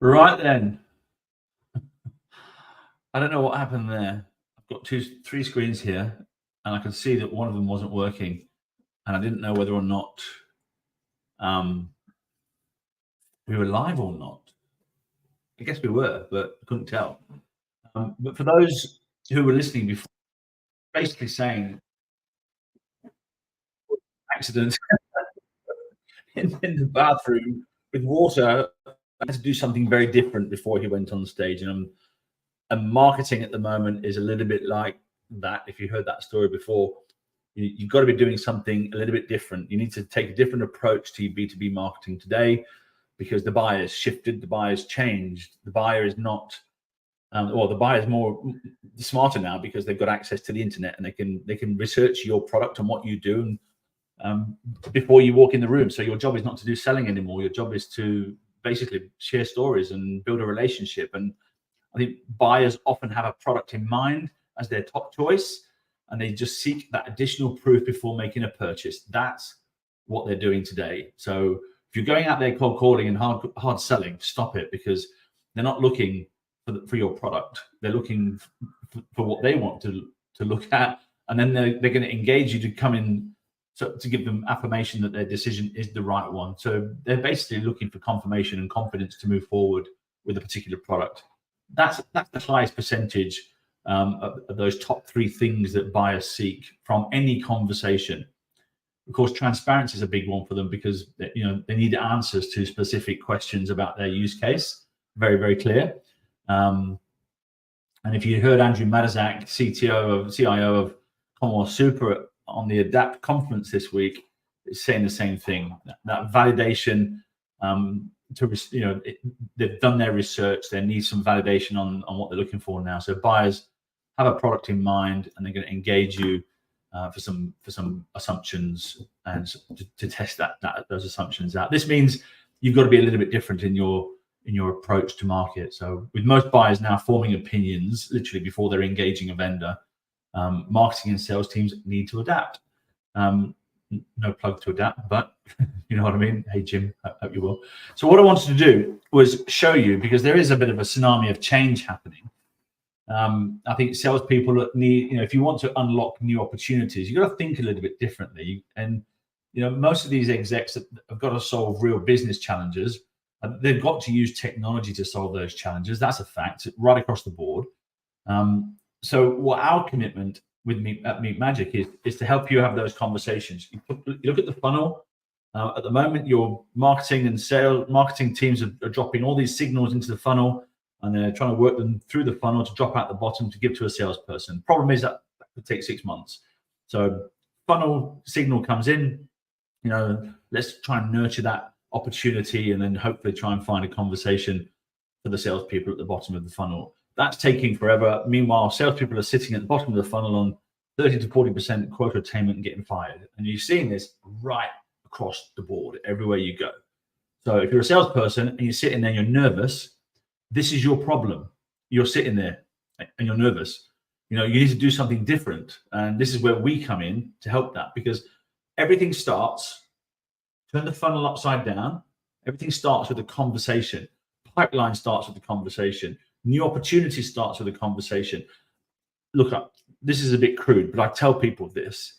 Right then. I don't know what happened there. I've got three screens here, and I could see that one of them wasn't working, and I didn't know whether or not um, we were live or not. I guess we were, but I couldn't tell. But for those who were listening before, basically saying accident in the bathroom with water, I had to do something very different before he went on stage, and marketing at the moment is a little bit like that. If you heard that story before, you've got to be doing something a little bit different. You need to take a different approach to your B2B marketing today because the buyer's shifted, the buyer's changed. The buyer is not, the buyer's more smarter now because they've got access to the internet and they can research your product and what you do before you walk in the room. So your job is not to do selling anymore. Your job is to basically share stories and build a relationship. And I think buyers often have a product in mind as their top choice, and they just seek that additional proof before making a purchase. That's what they're doing today. So if you're going out there cold calling and hard selling, stop it, because they're not looking for your product. They're looking for what they want to look at, and then they're going to engage you to come in to give them affirmation that their decision is the right one. So they're basically looking for confirmation and confidence to move forward with a particular product. That's the highest percentage of those top three things that buyers seek from any conversation. Of course, transparency is a big one for them because they need answers to specific questions about their use case. Very, very clear. And if you heard Andrew Matizak, CIO of Commonwealth Super on the Adapt conference this week, is saying the same thing. That validation. They've done their research. They need some validation on what they're looking for now. So buyers have a product in mind, and they're going to engage you for some assumptions and to test those assumptions out. This means you've got to be a little bit different in your approach to market. So with most buyers now forming opinions literally before they're engaging a vendor, marketing and sales teams need to adapt. No plug to Adapt, but you know what I mean. Hey Jim, I hope you will. So what I wanted to do was show you, because there is a bit of a tsunami of change happening. I think salespeople need, if you want to unlock new opportunities, you've got to think a little bit differently. And most of these execs that have got to solve real business challenges, they've got to use technology to solve those challenges. That's a fact, right across the board. So what our commitment with at Meet Magic is to help you have those conversations. You look at the funnel. At the moment, your marketing and sales marketing teams are dropping all these signals into the funnel, and they're trying to work them through the funnel to drop out the bottom to give to a salesperson. Problem is that could take 6 months. So funnel signal comes in, let's try and nurture that opportunity, and then hopefully try and find a conversation for the salespeople at the bottom of the funnel. That's taking forever. Meanwhile, salespeople are sitting at the bottom of the funnel on 30 to 40% quota attainment and getting fired. And you're seeing this right across the board, everywhere you go. So if you're a salesperson and you're sitting there and you're nervous, this is your problem. You're sitting there and you're nervous. You need to do something different. And this is where we come in to help that, because everything starts, turn the funnel upside down. Everything starts with a conversation. Pipeline starts with a conversation. New opportunity starts with a conversation. Look, this is a bit crude, but I tell people this.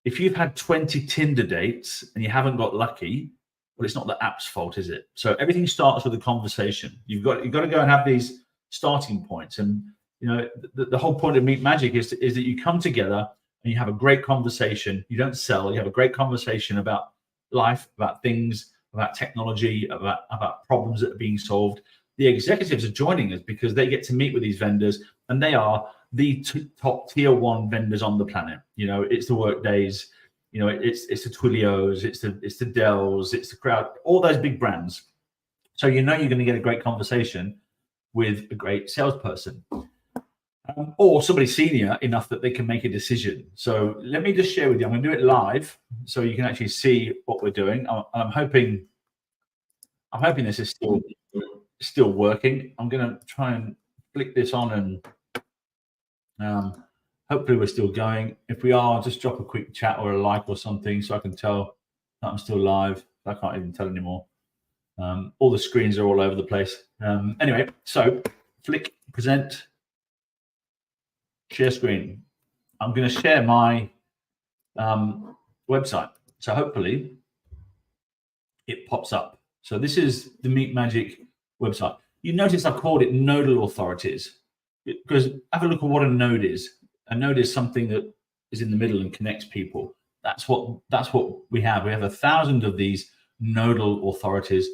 If you've had 20 Tinder dates and you haven't got lucky, well, it's not the app's fault, is it? So everything starts with a conversation. You've got to go and have these starting points. And the whole point of Meet Magic is that you come together and you have a great conversation. You don't sell. You have a great conversation about life, about things, about technology, about problems that are being solved. The executives are joining us because they get to meet with these vendors, and they are the top tier one vendors on the planet. It's the Workdays, it's the Twilios, it's the Dells, it's the Crowd, all those big brands. So you're going to get a great conversation with a great salesperson, or somebody senior enough that they can make a decision. So let me just share with you. I'm going to do it live so you can actually see what we're doing. I'm hoping this is still working. I'm going to try and flick this on, and hopefully we're still going. If we are, just drop a quick chat or a like or something so I can tell that I'm still live. I can't even tell anymore. All the screens are all over the place. Anyway, so flick, present, share screen. I'm going to share my website. So hopefully it pops up. So this is the Meet Magic website. You notice I've called it nodal authorities, because have a look at what a node is. A node is something that is in the middle and connects people. That's what we have. We have 1,000 of these nodal authorities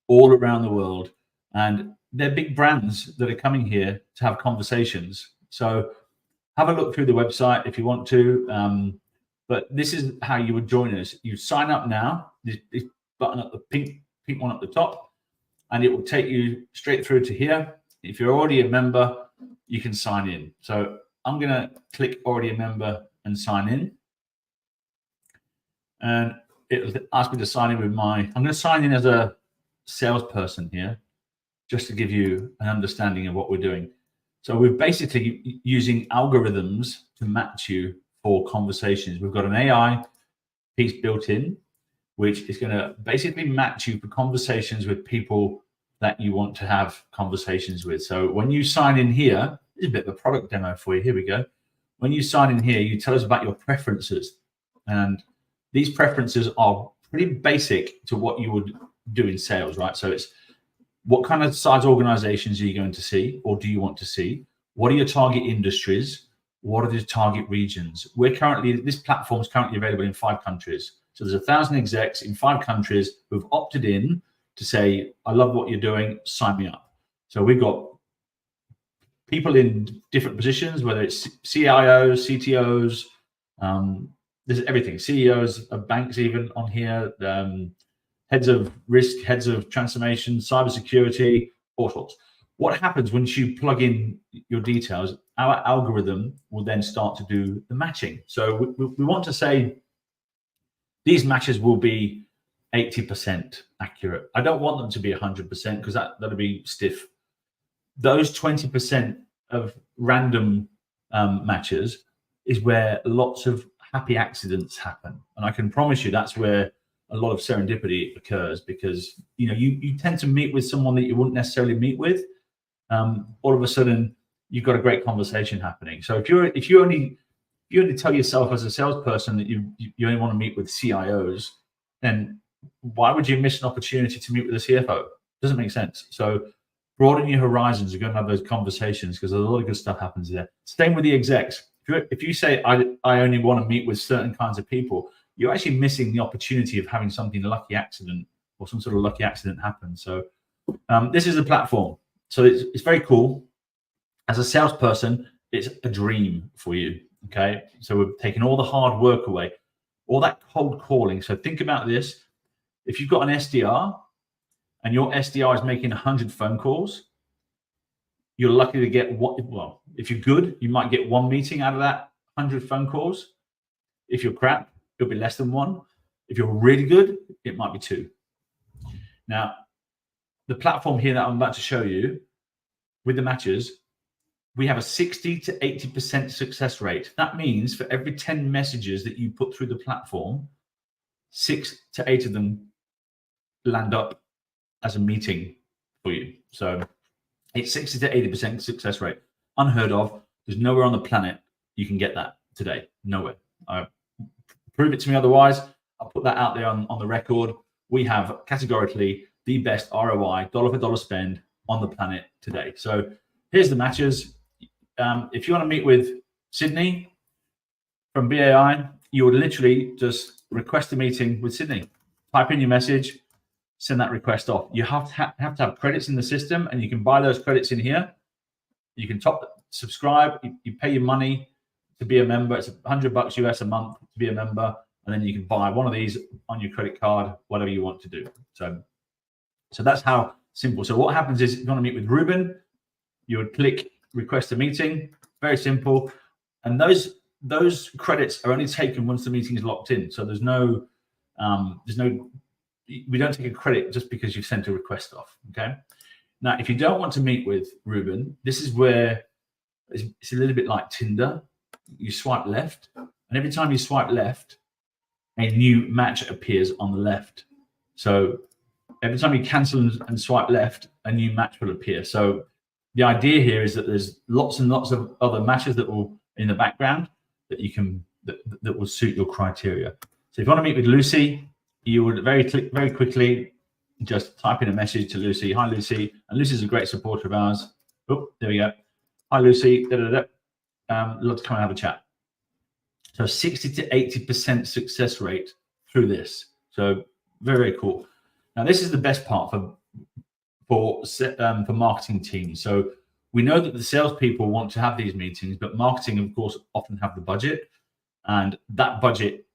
all around the world, and they're big brands that are coming here to have conversations. So have a look through the website if you want to. But this is how you would join us. You sign up now. This button at the pink one at the top, and it will take you straight through to here. If you're already a member, you can sign in. So I'm going to click already a member and sign in. And it'll ask me to sign in with I'm going to sign in as a salesperson here, just to give you an understanding of what we're doing. So we're basically using algorithms to match you for conversations. We've got an AI piece built in, which is going to basically match you for conversations with people that you want to have conversations with. So when you sign in here, this is a bit of a product demo for you. Here we go. When you sign in here, you tell us about your preferences. And these preferences are pretty basic to what you would do in sales, right? So it's what kind of size organizations are you going to see, or do you want to see? What are your target industries? What are the target regions? This platform is currently available in 5 countries. So there's 1,000 execs in 5 countries who've opted in to say, I love what you're doing, sign me up. So we've got people in different positions, whether it's CIOs, CTOs, there's everything, CEOs of banks even on here, heads of risk, heads of transformation, cybersecurity, all sorts. What happens once you plug in your details, our algorithm will then start to do the matching. So we want to say these matches will be 80% accurate. I don't want them to be 100% because that'll be stiff. Those 20% of random matches is where lots of happy accidents happen. And I can promise you that's where a lot of serendipity occurs, because you tend to meet with someone that you wouldn't necessarily meet with. All of a sudden you've got a great conversation happening. So if you only tell yourself as a salesperson that you only want to meet with CIOs, then why would you miss an opportunity to meet with a CFO? Doesn't make sense. So broaden your horizons. You're going to have those conversations because a lot of good stuff happens there. Same with the execs. If you say I only want to meet with certain kinds of people, you're actually missing the opportunity of having something lucky accident or some sort of lucky accident happen. So this is the platform. So it's very cool. As a salesperson, it's a dream for you. Okay. So we've taken all the hard work away, all that cold calling. So think about this. If you've got an SDR and your SDR is making 100 phone calls, you're lucky to get one. Well, if you're good, you might get 1 meeting out of that 100 phone calls. If you're crap, it'll be less than 1. If you're really good, it might be 2. Now, the platform here that I'm about to show you with the matches, we have a 60 to 80% success rate. That means for every 10 messages that you put through the platform, 6 to 8 of them land up as a meeting for you. So it's 60 to 80% success rate. Unheard of. There's nowhere on the planet you can get that today. Nowhere. Prove it to me otherwise. I'll put that out there on the record. We have categorically the best ROI, dollar for dollar spend on the planet today. So here's the matches. If you want to meet with Sydney from BAI, you would literally just request a meeting with Sydney. Type in your message, send that request off. You have to have credits in the system, and you can buy those credits in here. You can subscribe. You pay your money to be a member. It's $100 US a month to be a member, and then you can buy one of these on your credit card, whatever you want to do. So that's how simple. So what happens is, if you want to meet with Ruben, you would click request a meeting. Very simple. And those credits are only taken once the meeting is locked in. So we don't take a credit just because you've sent a request off. Okay. Now, if you don't want to meet with Ruben, this is where it's a little bit like Tinder. You swipe left, and every time you swipe left, a new match appears on the left. So every time you cancel and swipe left, a new match will appear. So the idea here is that there's lots and lots of other matches that will in the background that you can that will suit your criteria. So if you want to meet with Lucy, you would very quickly just type in a message to Lucy. Hi, Lucy. And Lucy's a great supporter of ours. Oh, there we go. Hi, Lucy. Love to come and have a chat. So 60 to 80% success rate through this. So very, very cool. Now, this is the best part for marketing teams. So we know that the salespeople want to have these meetings, but marketing, of course, often have the budget, and that budget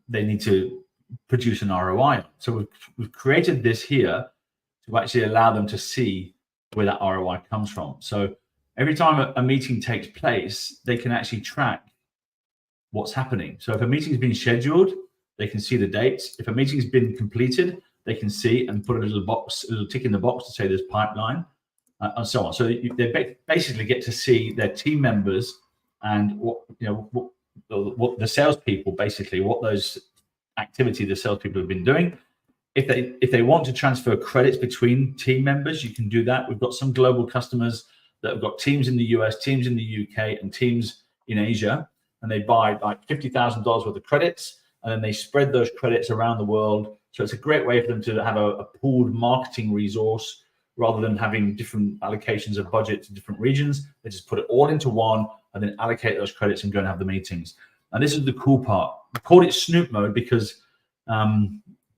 they need to produce an ROI. So we've created this here to actually allow them to see where that ROI comes from. So every time a meeting takes place, they can actually track what's happening. So if a meeting's been scheduled, they can see the dates. If a meeting's been completed, they can see and put a little tick in the box to say there's pipeline, and so on. So they basically get to see their team members and what the salespeople, basically what those activity the salespeople have been doing. If they want to transfer credits between team members, you can do that. We've got some global customers that have got teams in the US, teams in the UK, and teams in Asia, and they buy like $50,000 worth of credits, and then they spread those credits around the world. So it's a great way for them to have a pooled marketing resource rather than having different allocations of budget to different regions. They just put it all into one and then allocate those credits and go and have the meetings. And this is the cool part. We call it Snoop mode because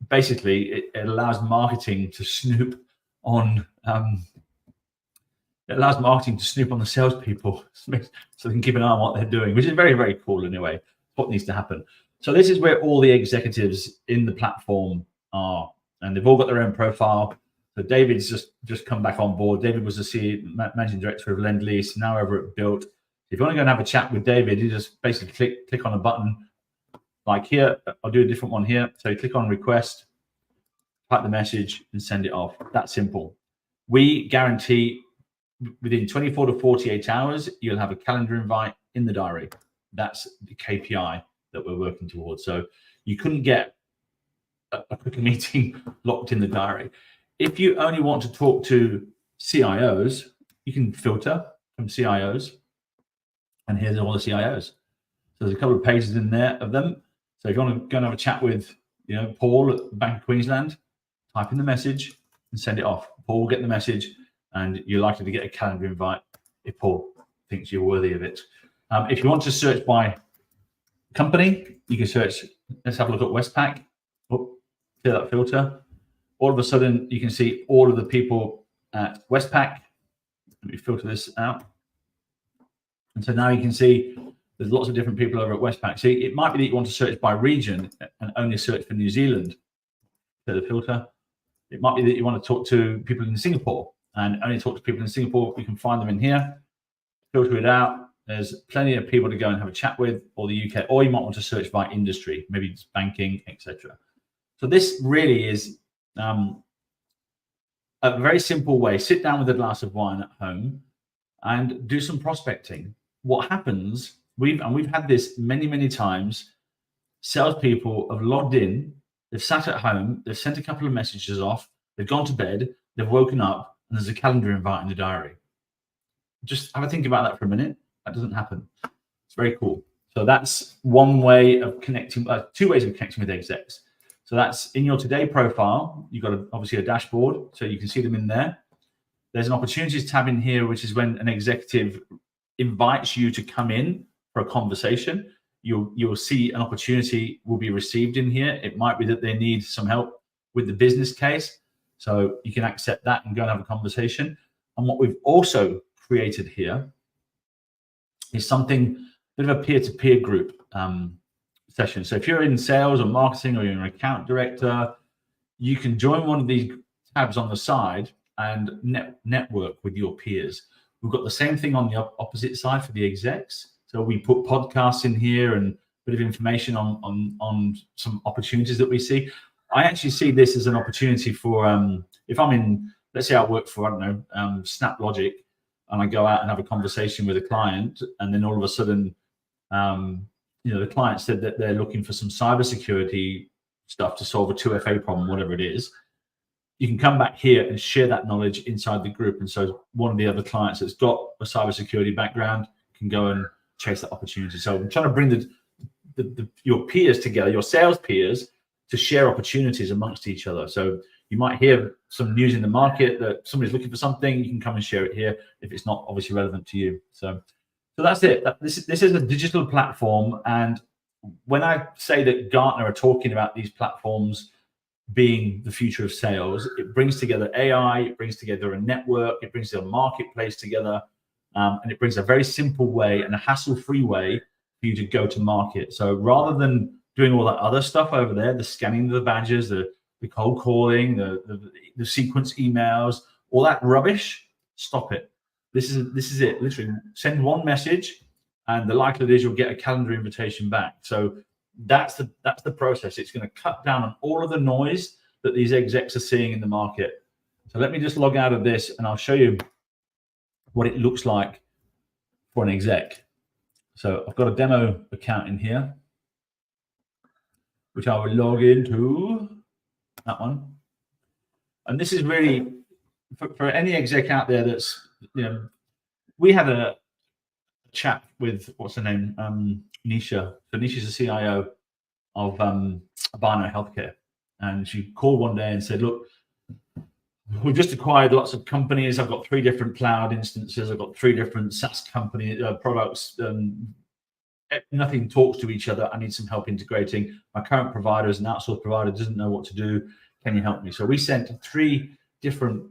basically it allows marketing to snoop on the salespeople, so they can keep an eye on what they're doing, which is very, very cool anyway. What needs to happen. So this is where all the executives in the platform are, and they've all got their own profile. So David's just come back on board. David was the CEO, managing director of Lend-Lease, now over at Built. If you want to go and have a chat with David, you just basically click on a button. Like here, I'll do a different one here. So you click on request, type the message, and send it off. That simple. We guarantee within 24 to 48 hours, you'll have a calendar invite in the diary. That's the KPI that we're working towards. So you couldn't get a quick meeting locked in the diary. If you only want to talk to CIOs, you can filter from CIOs. And here's all the CIOs. So there's a couple of pages in there of them. So if you want to go and have a chat with, Paul at the Bank of Queensland, type in the message and send it off. Paul will get the message, and you're likely to get a calendar invite if Paul thinks you're worthy of it. If you want to search by company, you can search. Let's have a look at Westpac. Oh, clear that filter. All of a sudden, you can see all of the people at Westpac. Let me filter this out. And so now you can see there's lots of different people over at Westpac. See, it might be that you want to search by region and only search for New Zealand. Clear the filter. It might be that you want to talk to people in Singapore and only talk to people in Singapore. You can find them in here, filter it out. There's plenty of people to go and have a chat with, or the UK, or you might want to search by industry, maybe it's banking, etc. So this really is a very simple way. Sit down with a glass of wine at home and do some prospecting. What happens, we've had this many, many times. Salespeople have logged in, they've sat at home, they've sent a couple of messages off, they've gone to bed, they've woken up, and there's a calendar invite in the diary. Just have a think about that for a minute. That doesn't happen. It's very cool. So that's one way of connecting, two ways of connecting with execs. So that's in your today profile. You've got obviously a dashboard, so you can see them in there. There's an opportunities tab in here, which is when an executive invites you to come in for a conversation. You'll see an opportunity will be received in here. It might be that they need some help with the business case. So you can accept that and go and have a conversation. And what we've also created here is something, a bit of a peer-to-peer group session. So if you're in sales or marketing, or you're an account director, you can join one of these tabs on the side and network with your peers. We've got the same thing on the opposite side for the execs. So we put podcasts in here and a bit of information on some opportunities that we see. I actually see this as an opportunity for, if I'm in, let's say I work for, I don't know, SnapLogic, and I go out and have a conversation with a client, and then all of a sudden, the client said that they're looking for some cybersecurity stuff to solve a 2FA problem, whatever it is. you can come back here and share that knowledge inside the group. And so one of the other clients that's got a cybersecurity background can go and chase that opportunity. So I'm trying to bring your peers together, your sales peers, to share opportunities amongst each other. So you might hear some news in the market that somebody's looking for something, you can come and share it here if it's not obviously relevant to you. So that's it. This is a digital platform. And when I say that Gartner are talking about these platforms being the future of sales, it brings together AI, it brings together a network, it brings a marketplace together, and it brings a very simple way and a hassle-free way for you to go to market. So rather than doing all that other stuff over there, the scanning of the badges, the cold calling, the sequence emails, all that rubbish, stop it. This is it. Literally send one message and the likelihood is you'll get a calendar invitation back. So that's the process. It's going to cut down on all of the noise that these execs are seeing in the market. So let me just log out of this and I'll show you what it looks like for an exec. So I've got a demo account in here, which I will log into, that one. And this is really, for any exec out there that's, we had a chat with, what's her name, Nisha. So Nisha's the CIO of Abano Healthcare. And she called one day and said, look, we've just acquired lots of companies. I've got 3 different cloud instances. I've got 3 different SaaS company products. Nothing talks to each other. I need some help integrating. My current provider is an outsourced provider, doesn't know what to do. Can you help me? So we sent 3 different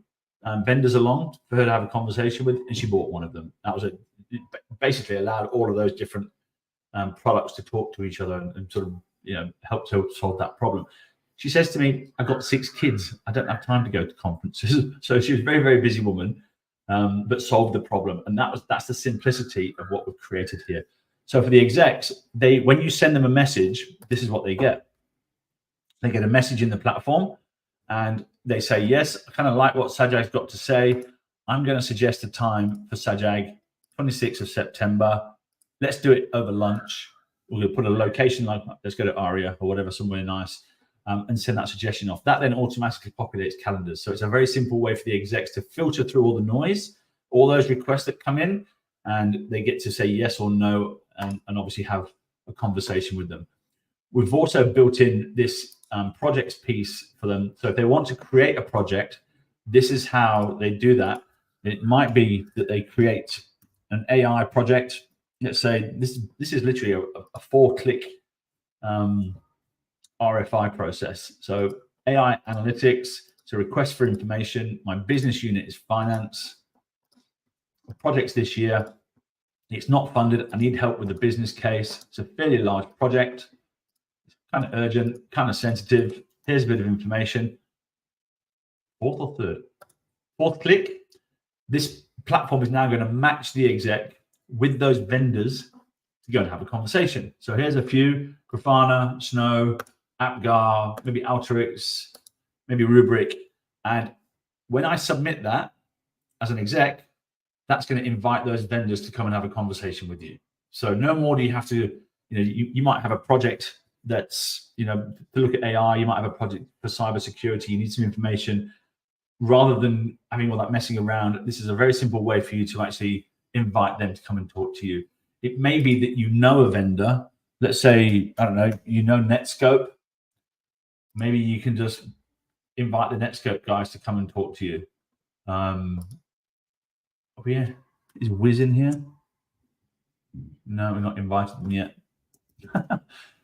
vendors along for her to have a conversation with, and she bought one of them. That was it. Basically allowed all of those different products to talk to each other and sort of help to solve that problem. She says to me, I've got 6 kids. I don't have time to go to conferences. So she was a very, very busy woman, but solved the problem. And that's the simplicity of what we've created here. So for the execs, when you send them a message, this is what they get. They get a message in the platform and they say, yes, I kind of like what Sajag's got to say. I'm going to suggest a time for Sajag, 26th of September. Let's do it over lunch. We're going to put a location, like let's go to Aria or whatever, somewhere nice, and send that suggestion off. That then automatically populates calendars. So it's a very simple way for the execs to filter through all the noise, all those requests that come in, and they get to say yes or no, and obviously have a conversation with them. We've also built in this projects piece for them. So if they want to create a project, this is how they do that. It might be that they create an AI project. Let's say this is literally a 4-click RFI process. So AI analytics, it's a request for information. My business unit is finance. The project's this year. It's not funded. I need help with the business case. It's a fairly large project. It's kind of urgent, kind of sensitive. Here's a bit of information. 4th or 3rd? 4th click. This platform is now going to match the exec with those vendors to go and have a conversation. So here's a few: Grafana, Snow, AppGar, maybe Alteryx, maybe Rubrik. And when I submit that as an exec, that's going to invite those vendors to come and have a conversation with you. So no more do you have to, you might have a project that's, to look at AI, you might have a project for cybersecurity, you need some information. Rather than having all that messing around, this is a very simple way for you to actually invite them to come and talk to you. It may be that a vendor, let's say, I don't know, Netscope. Maybe you can just invite the Netscope guys to come and talk to you. Oh yeah, is Wiz in here? No, we're not invited them yet.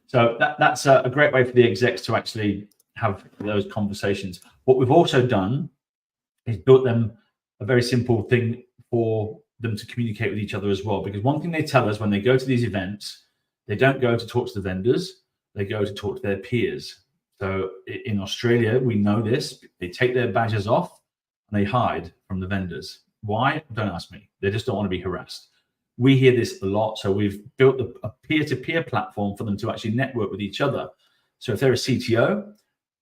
So that's a great way for the execs to actually have those conversations. What we've also done is built them a very simple thing for them to communicate with each other as well. Because one thing they tell us when they go to these events, they don't go to talk to the vendors, they go to talk to their peers. So in Australia, we know this, they take their badges off and they hide from the vendors. Why? Don't ask me. They just don't want to be harassed. We hear this a lot. So we've built a peer-to-peer platform for them to actually network with each other. So if they're a CTO,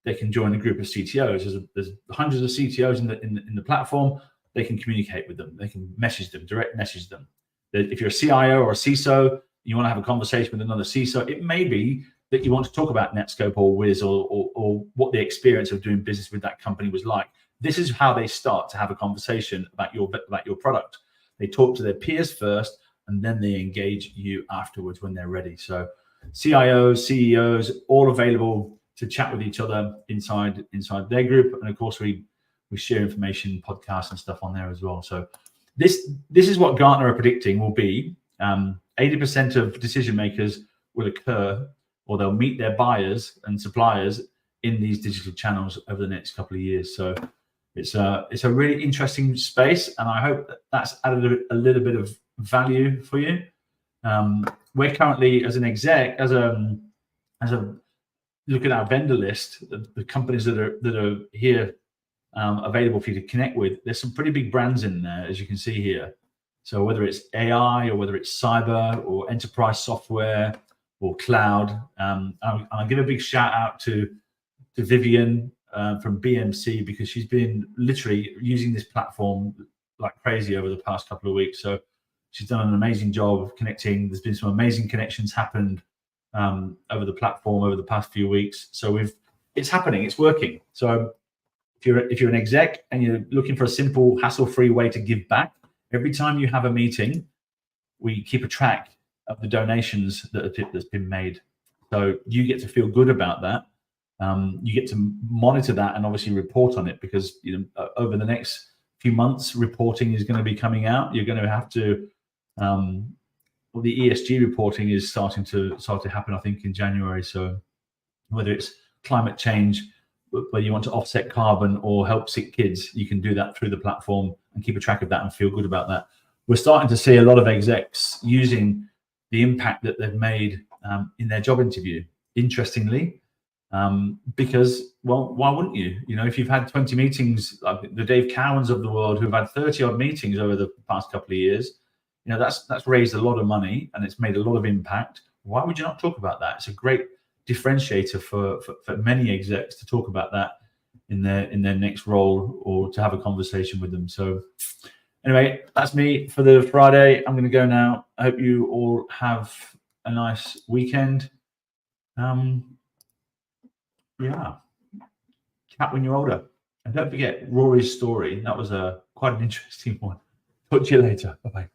they can join a group of CTOs. There's hundreds of CTOs in the platform. They can communicate with them. They can message them, direct message them. If you're a CIO or a CISO, you want to have a conversation with another CISO, it may be that you want to talk about Netscope or Wiz or what the experience of doing business with that company was like. This is how they start to have a conversation about your product. They talk to their peers first, and then they engage you afterwards when they're ready. So CIOs, CEOs, all available to chat with each other inside their group. And of course, we share information, podcasts and stuff on there as well. So this is what Gartner are predicting will be 80% of decision makers will occur, or they'll meet their buyers and suppliers in these digital channels over the next couple of years. So it's a really interesting space, and I hope that's added a little bit of value for you. We're currently, as an exec, as a look at our vendor list, the companies that are here available for you to connect with. There's some pretty big brands in there, as you can see here. So whether it's AI or whether it's cyber or enterprise software or cloud, I'll give a big shout out to Vivian from BMC, because she's been literally using this platform like crazy over the past couple of weeks. So she's done an amazing job of connecting. There's been some amazing connections happened over the platform over the past few weeks. So it's happening, it's working. So if you're an exec and you're looking for a simple, hassle-free way to give back, every time you have a meeting, we keep a track of the donations that's been made. So you get to feel good about that. You get to monitor that and obviously report on it, because over the next few months, reporting is going to be coming out. You're going to have to. Well, the ESG reporting is starting to happen, I think, in January. So whether it's climate change, where you want to offset carbon or help sick kids, you can do that through the platform and keep a track of that and feel good about that. We're starting to see a lot of execs using the impact that they've made in their job interview. Interestingly, because, well, why wouldn't you? If you've had 20 meetings, like the Dave Cowans of the world, who've had 30 odd meetings over the past couple of years, that's raised a lot of money and it's made a lot of impact. Why would you not talk about that? It's a great differentiator for many execs to talk about that in their next role, or to have a conversation with them. So anyway, that's me for the Friday. I'm going to go now. I hope you all have a nice weekend. Yeah, chat when you're older, and don't forget Rory's story. That was quite an interesting one. Talk to you later. Bye bye.